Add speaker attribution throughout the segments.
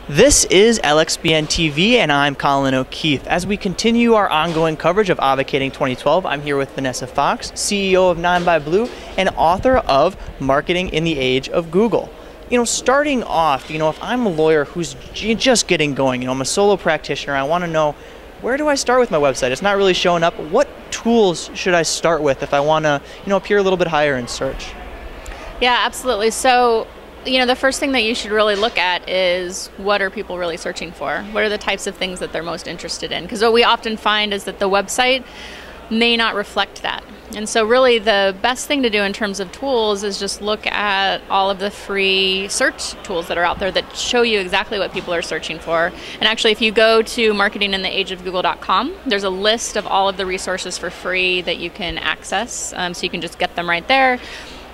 Speaker 1: This is LXBN TV, and I'm Colin O'Keefe. As we continue our ongoing coverage of Avocating 2012, I'm here with Vanessa Fox, CEO of 9 by Blue and author of Marketing in the Age of Google. Starting off, if I'm a lawyer who's just getting going, I'm a solo practitioner, I want to know, where do I start with my website? It's not really showing up. What tools should I start with if I want to, appear a little bit higher in search?
Speaker 2: Yeah, absolutely. So, the first thing that you should really look at is what are people really searching for? What are the types of things that they're most interested in? Because what we often find is that the website may not reflect that. And so really the best thing to do in terms of tools is just look at all of the free search tools that are out there that show you exactly what people are searching for. And actually, if you go to marketingintheageofgoogle.com, there's a list of all of the resources for free that you can access. So you can just get them right there.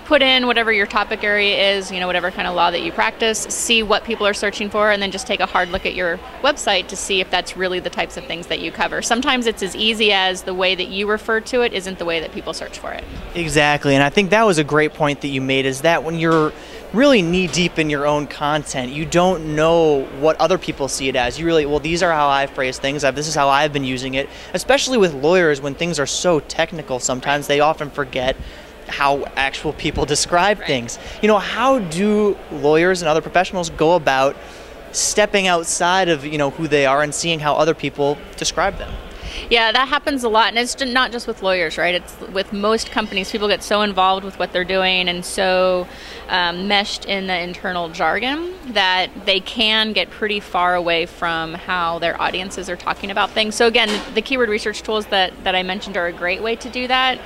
Speaker 2: Put in whatever your topic area is, whatever kind of law that you practice, see what people are searching for, and then just take a hard look at your website to see if that's really the types of things that you cover. Sometimes it's as easy as the way that you refer to it isn't the way that people search for it.
Speaker 1: Exactly, and I think that was a great point that you made, is that when you're really knee-deep in your own content, you don't know what other people see it as. You really, well, these are how I phrase things, this is how I've been using it, especially with lawyers when things are so technical sometimes, they often forget how actual people describe things. How do lawyers and other professionals go about stepping outside of, who they are and seeing how other people describe them?
Speaker 2: Yeah, that happens a lot, and it's not just with lawyers, right? It's with most companies. People get so involved with what they're doing and so meshed in the internal jargon that they can get pretty far away from how their audiences are talking about things. So again, the keyword research tools that I mentioned are a great way to do that.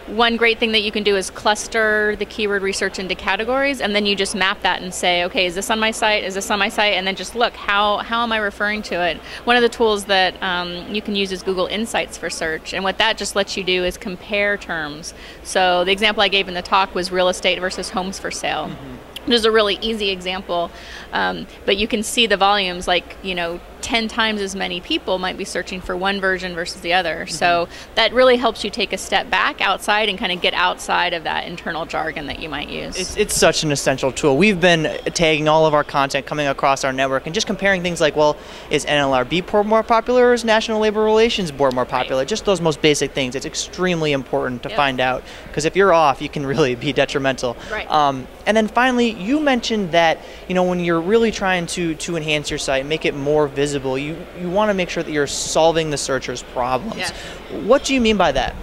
Speaker 2: One great thing that you can do is cluster the keyword research into categories, and then you just map that and say, okay, is this on my site? Is this on my site? And then just look, how am I referring to it? One of the tools that you can use is Google Insights for search, and what that just lets you do is compare terms. So the example I gave in the talk was real estate versus homes for sale. There's a really easy example, but you can see the volumes, like 10 times as many people might be searching for one version versus the other. So that really helps you take a step back outside and kind of get outside of that internal jargon that you might use.
Speaker 1: It's such an essential tool. We've been tagging all of our content coming across our network and just comparing things like, well, is NLRB board more popular or is National Labor Relations Board more popular? Just those most basic things. It's extremely important to find out, because if you're off, you can really be detrimental.
Speaker 2: Right.
Speaker 1: And then finally, you mentioned that when you're really trying to enhance your site, make it more visible, you want to make sure that you're solving the searcher's problems.
Speaker 2: Yeah.
Speaker 1: What do you mean by that?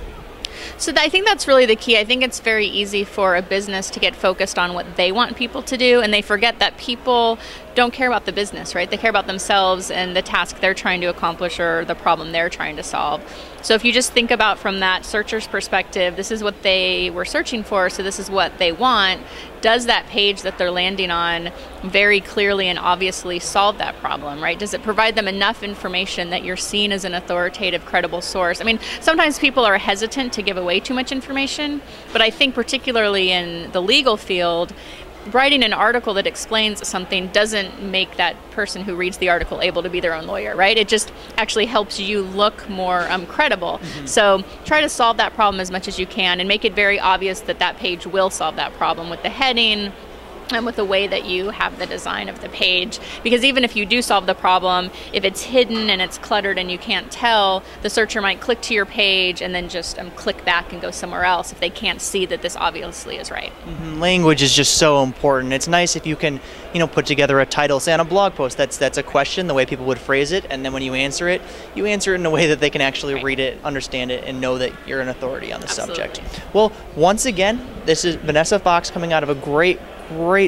Speaker 2: So I think that's really the key. I think it's very easy for a business to get focused on what they want people to do, and they forget that people don't care about the business, right? They care about themselves and the task they're trying to accomplish or the problem they're trying to solve. So if you just think about from that searcher's perspective, this is what they were searching for, so this is what they want. Does that page that they're landing on very clearly and obviously solve that problem, right? Does it provide them enough information that you're seen as an authoritative, credible source? I mean, sometimes people are hesitant to give away too much information, but I think particularly in the legal field, writing an article that explains something doesn't make that person who reads the article able to be their own lawyer, right? It just actually helps you look more credible. So try to solve that problem as much as you can and make it very obvious that that page will solve that problem with the heading and with the way that you have the design of the page. Because even if you do solve the problem, if it's hidden and it's cluttered and you can't tell, the searcher might click to your page and then just click back and go somewhere else if they can't see that this obviously is right.
Speaker 1: Language is just so important. It's nice if you can, put together a title, say on a blog post, that's a question, the way people would phrase it, and then when you answer it in a way that they can actually read it, understand it, and know that you're an authority on the subject. Well, once again, this is Vanessa Fox coming out of a great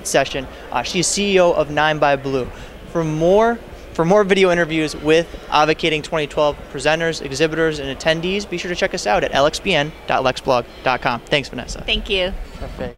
Speaker 1: session. She's CEO of 9 by Blue. For more video interviews with Avocating 2012 presenters, exhibitors, and attendees, be sure to check us out at lxbn.lexblog.com. Thanks, Vanessa.
Speaker 2: Thank you.
Speaker 1: Perfect.